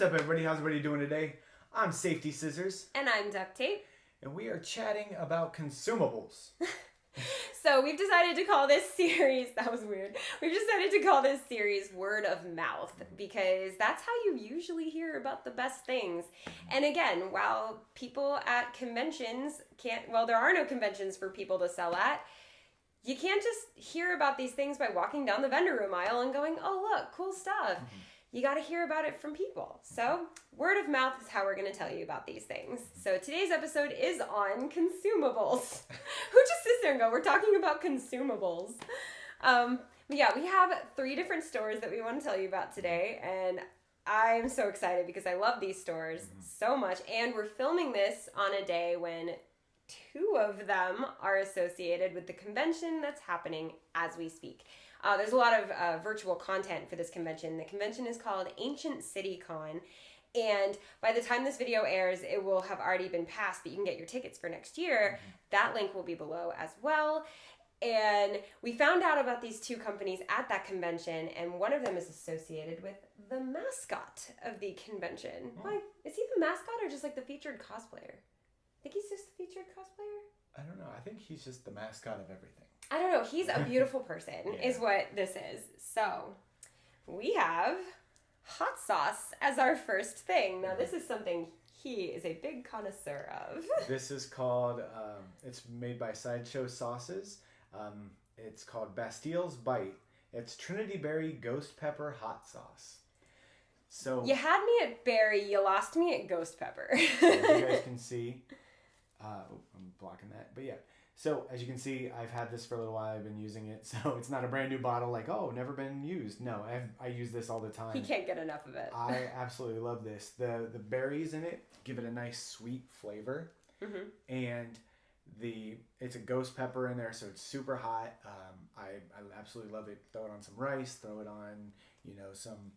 What's up, everybody? How's everybody doing today? I'm Safety Scissors. And I'm Duct Tape. And we are chatting about consumables. So we've decided to call this series, that was weird. We've decided to call this series Word of Mouth because that's how you usually hear about the best things. And again, while people at conventions there are no conventions for people to sell at, you can't just hear about these things by walking down the vendor room aisle and going, oh look, cool stuff. Mm-hmm. You got to hear about it from people. So word of mouth is how we're going to tell you about these things. So today's episode is on consumables. Who just sits there and go, we're talking about consumables. We have 3 different stores that we want to tell you about today. And I'm so excited because I love these stores so much. And we're filming this on a day when 2 of them are associated with the convention that's happening as we speak. There's a lot of virtual content for this convention. The convention is called Ancient City Con, and by the time this video airs, it will have already been passed, but you can get your tickets for next year. That link will be below as well. And we found out about these 2 companies at that convention, and one of them is associated with the mascot of the convention. Oh. Like, is he the mascot or just like the featured cosplayer? I think he's just the featured cosplayer? I don't know. I think he's just the mascot of everything. I don't know. He's a beautiful person is what this is. So we have hot sauce as our first thing. Now this is something he is a big connoisseur of. This is called, it's made by Sideshow Sauces. It's called Bastille's Bite. It's Trinity Berry Ghost Pepper Hot Sauce. So you had me at berry, you lost me at ghost pepper. So as you guys can see, I'm blocking that, but yeah. So, as you can see, I've had this for a little while. I've been using it. So, it's not a brand new bottle like, oh, never been used. No, I use this all the time. He can't get enough of it. I absolutely love this. The berries in it give it a nice sweet flavor. Mm-hmm. And it's a ghost pepper in there, so it's super hot. I absolutely love it. Throw it on some rice. Throw it on, some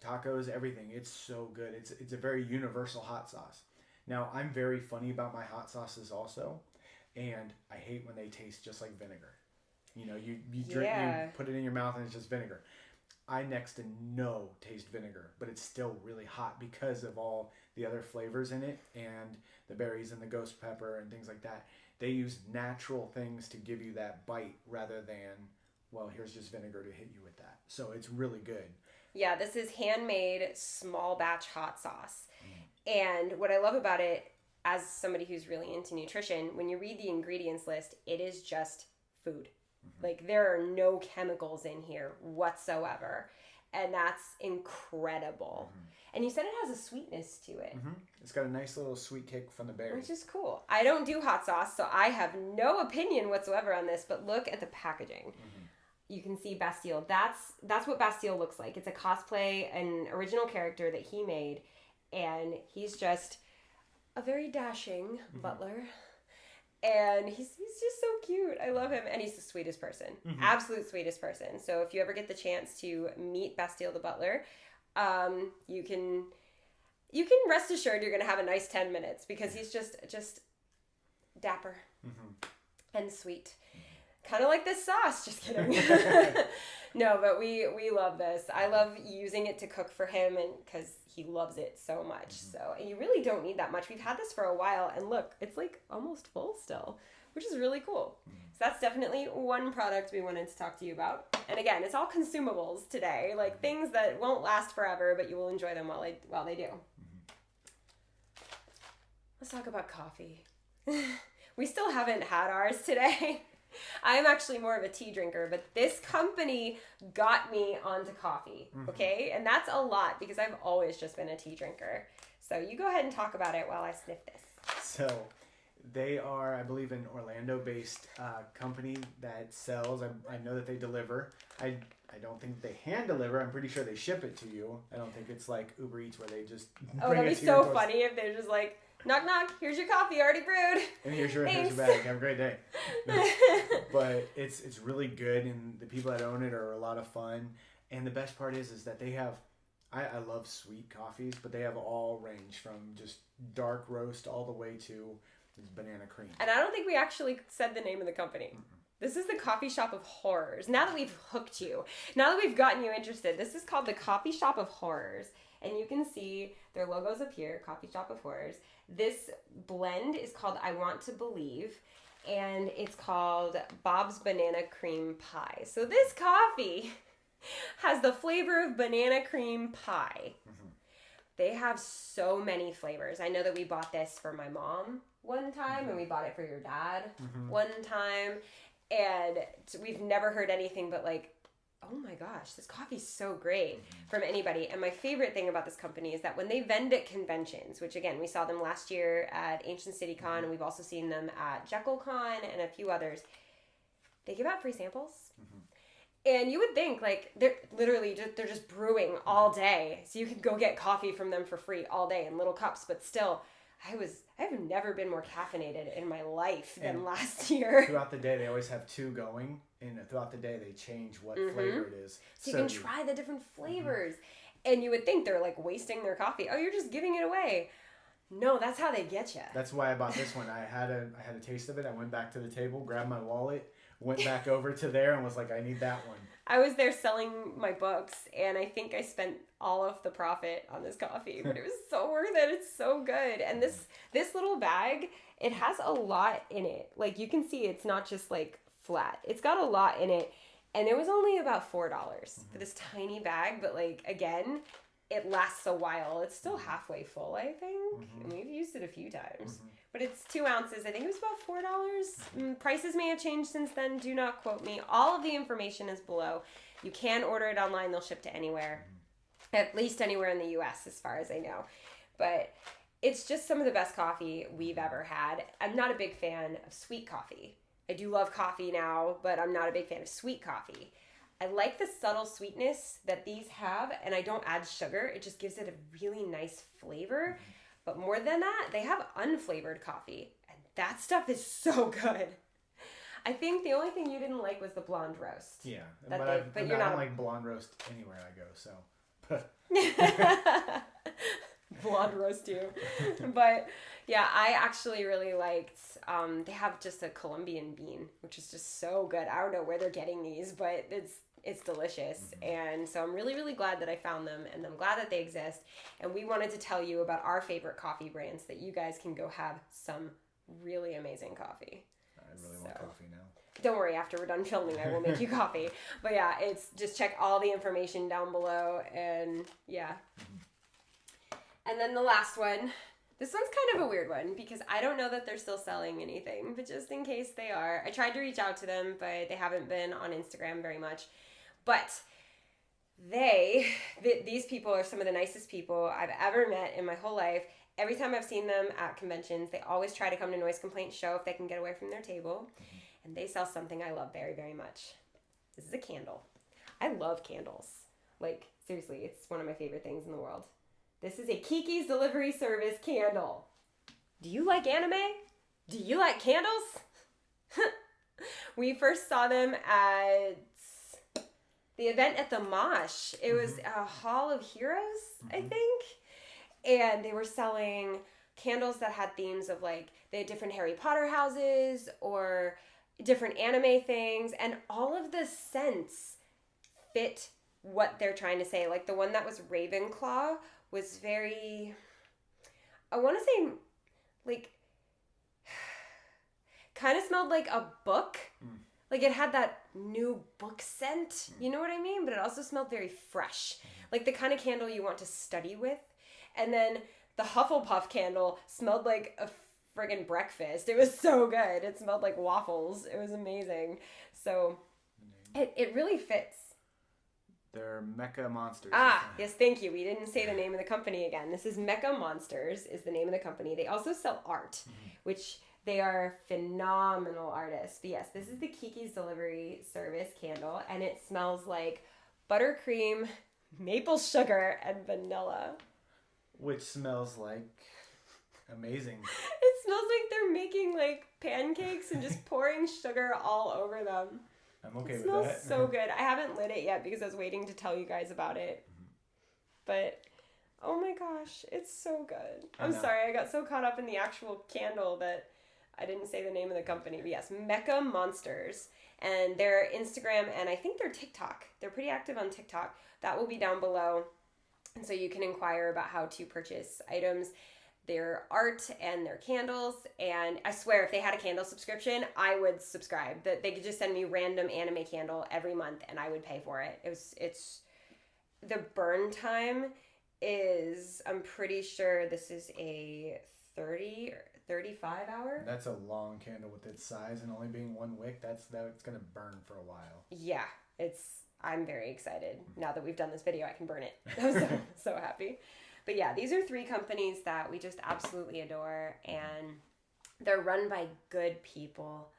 tacos, everything. It's so good. It's a very universal hot sauce. Now, I'm very funny about my hot sauces also. And I hate when they taste just like vinegar. You drink, you put it in your mouth and it's just vinegar. I next to no taste vinegar, but it's still really hot because of all the other flavors in it and the berries and the ghost pepper and things like that. They use natural things to give you that bite rather than, well, here's just vinegar to hit you with that. So it's really good. Yeah, this is handmade small batch hot sauce. And what I love about it, as somebody who's really into nutrition, when you read the ingredients list, it is just food. Mm-hmm. Like, there are no chemicals in here whatsoever. And that's incredible. Mm-hmm. And you said it has a sweetness to it. Mm-hmm. It's got a nice little sweet kick from the berries. Which is cool. I don't do hot sauce, so I have no opinion whatsoever on this, but look at the packaging. Mm-hmm. You can see Bastille. That's what Bastille looks like. It's a cosplay, an original character that he made, and he's just a very dashing butler, and he's just so cute. I love him, and he's the sweetest person, absolute sweetest person. So if you ever get the chance to meet Bastille the Butler, you can rest assured you're gonna have a nice 10 minutes because he's just dapper and sweet, kind of like this sauce. Just kidding. No, but we love this. I love using it to cook for him, and because he loves it so much. So you really don't need that much. We've had this for a while, and look, it's like almost full still, which is really cool. So that's definitely one product we wanted to talk to you about. And again, it's all consumables today, like things that won't last forever, but you will enjoy them while they do. Let's talk about coffee. We still haven't had ours today. I'm actually more of a tea drinker, but this company got me onto coffee, okay? And that's a lot because I've always just been a tea drinker. So you go ahead and talk about it while I sniff this. So they are, I believe, an Orlando-based company that sells. I know that they deliver. I don't think they hand deliver. I'm pretty sure they ship it to you. I don't think it's like Uber Eats where they just bring it to you. That'd be so funny if they're just like, knock, knock, here's your coffee already brewed. And here's your bag. Have a great day. But it's really good, and the people that own it are a lot of fun. And the best part is that they have, I love sweet coffees, but they have all range from just dark roast all the way to banana cream. And I don't think we actually said the name of the company. This is the Coffee Shop of Horrors. Now that we've hooked you, now that we've gotten you interested, this is called the Coffee Shop of Horrors. And you can see their logos up here, Coffee Shop of Horrors. This blend is called I Want to Believe, and it's called Bob's Banana Cream Pie. So this coffee has the flavor of banana cream pie. Mm-hmm. They have so many flavors. I know that we bought this for my mom one time, mm-hmm. and we bought it for your dad mm-hmm. one time, and we've never heard anything but like, oh my gosh, this coffee's so great mm-hmm. from anybody. And my favorite thing about this company is that when they vend at conventions, which again, we saw them last year at Ancient City Con, mm-hmm. and we've also seen them at Jekyll Con and a few others, they give out free samples. Mm-hmm. And you would think, like, they're just brewing all day. So you could go get coffee from them for free all day in little cups. But still, I've never been more caffeinated in my life than last year. Throughout the day, they always have two going. And throughout the day, they change what mm-hmm. flavor it is. So you can try the different flavors. Mm-hmm. And you would think they're, like, wasting their coffee. Oh, you're just giving it away. No, that's how they get you. That's why I bought this one. I had a taste of it. I went back to the table, grabbed my wallet, went back over to there and was like, I need that one. I was there selling my books, and I think I spent all of the profit on this coffee, but it was so worth it. It's so good. And this little bag, it has a lot in it. Like, you can see it's not just, like, flat. It's got a lot in it, and it was only about $4 mm-hmm. for this tiny bag, but, like, again, it lasts a while. It's still halfway full, I think, mm-hmm. and we've used it a few times. Mm-hmm. But it's 2 ounces. I think it was about $4. Prices may have changed since then. Do not quote me. All of the information is below. You can order it online. They'll ship to anywhere. At least anywhere in the U.S. as far as I know. But it's just some of the best coffee we've ever had. I'm not a big fan of sweet coffee. I do love coffee now, but I'm not a big fan of sweet coffee. I like the subtle sweetness that these have, and I don't add sugar. It just gives it a really nice flavor. But more than that, they have unflavored coffee, and that stuff is so good. I think the only thing you didn't like was the blonde roast. Yeah, but you're not like blonde roast anywhere I go, so. Blonde roast too. But yeah, I actually really liked, they have just a Colombian bean, which is just so good. I don't know where they're getting these, but it's delicious. Mm-hmm. And so I'm really, really glad that I found them, and I'm glad that they exist. And we wanted to tell you about our favorite coffee brands that you guys can go have some really amazing coffee. I really want coffee now. Don't worry, after we're done filming, I will make you coffee. But yeah, it's just check all the information down below, and yeah. Mm-hmm. And then the last one. This one's kind of a weird one because I don't know that they're still selling anything, but just in case they are, I tried to reach out to them, but they haven't been on Instagram very much. But these people are some of the nicest people I've ever met in my whole life. Every time I've seen them at conventions, they always try to come to Noise Complaint Show if they can get away from their table. Mm-hmm. And they sell something I love very, very much. This is a candle. I love candles. Like, seriously, it's one of my favorite things in the world. This is a Kiki's Delivery Service candle. Do you like anime? Do you like candles? We first saw them at the event at the Mosh. It was a Hall of Heroes, I think. And they were selling candles that had themes of, like, they had different Harry Potter houses or different anime things. And all of the scents fit what they're trying to say. Like, the one that was Ravenclaw was very, I want to say, like, kind of smelled like a book. Like, it had that new book scent, you know what I mean? But it also smelled very fresh. Like, the kind of candle you want to study with. And then the Hufflepuff candle smelled like a friggin' breakfast. It was so good. It smelled like waffles. It was amazing. So, it really fits. They're Mechamonsters. Yes, thank you. We didn't say the name of the company again. This is Mechamonsters is the name of the company. They also sell art, which they are phenomenal artists. But yes, this is the Kiki's Delivery Service candle, and it smells like buttercream, maple sugar, and vanilla. Which smells like amazing. It smells like they're making, like, pancakes and just pouring sugar all over them. I'm okay with that. It smells so good. I haven't lit it yet because I was waiting to tell you guys about it. But, oh my gosh, it's so good. I'm sorry, I got so caught up in the actual candle that I didn't say the name of the company. But yes, Mechamonsters. And their Instagram and I think their TikTok. They're pretty active on TikTok. That will be down below. And so you can inquire about how to purchase items, their art and their candles. And I swear, if they had a candle subscription, I would subscribe. That they could just send me random anime candle every month and I would pay for it. It's the burn time is, I'm pretty sure this is a 30 or 35 hour. That's a long candle with its size and only being one wick. That's gonna burn for a while. Yeah, I'm very excited. Now that we've done this video, I can burn it. I'm so happy. But yeah, these are 3 companies that we just absolutely adore, and they're run by good people.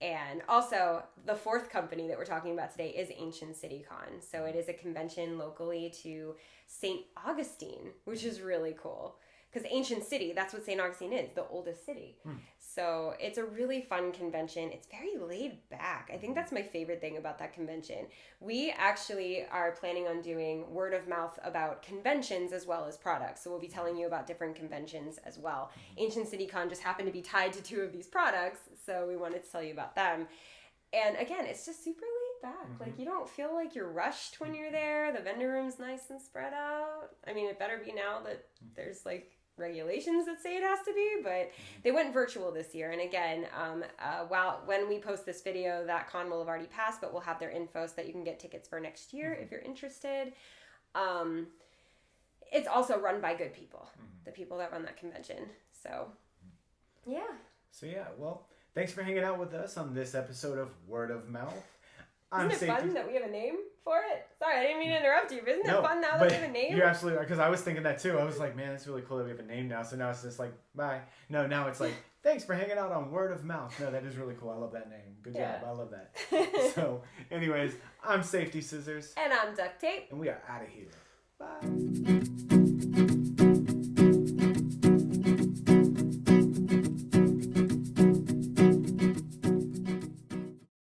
And also, the 4th company that we're talking about today is Ancient City Con. So it is a convention locally to St. Augustine, which is really cool. Because Ancient City, that's what St. Augustine is, the oldest city. So it's a really fun convention. It's very laid back. I think that's my favorite thing about that convention. We actually are planning on doing word of mouth about conventions as well as products. So we'll be telling you about different conventions as well. Ancient City Con just happened to be tied to 2 of these products, so we wanted to tell you about them. And again, it's just super laid back. Like, you don't feel like you're rushed when you're there. The vendor room's nice and spread out. I mean, it better be now that there's like regulations that say it has to be, but they went virtual this year. And again, when we post this video, that con will have already passed, but we'll have their info so that you can get tickets for next year if you're interested. It's also run by good people, the people that run that convention. So, yeah. So yeah, well, thanks for hanging out with us on this episode of Word of Mouth. Isn't it fun that we have a name for it? Sorry, I didn't mean to interrupt you, but isn't it fun now that we have a name? You're absolutely right, because I was thinking that too. I was like, man, it's really cool that we have a name now. So now it's just like, bye. No, now it's like, thanks for hanging out on Word of Mouth. No, that is really cool. I love that name. Good job. I love that. So, anyways, I'm Safety Scissors. And I'm Duct Tape. And we are out of here. Bye.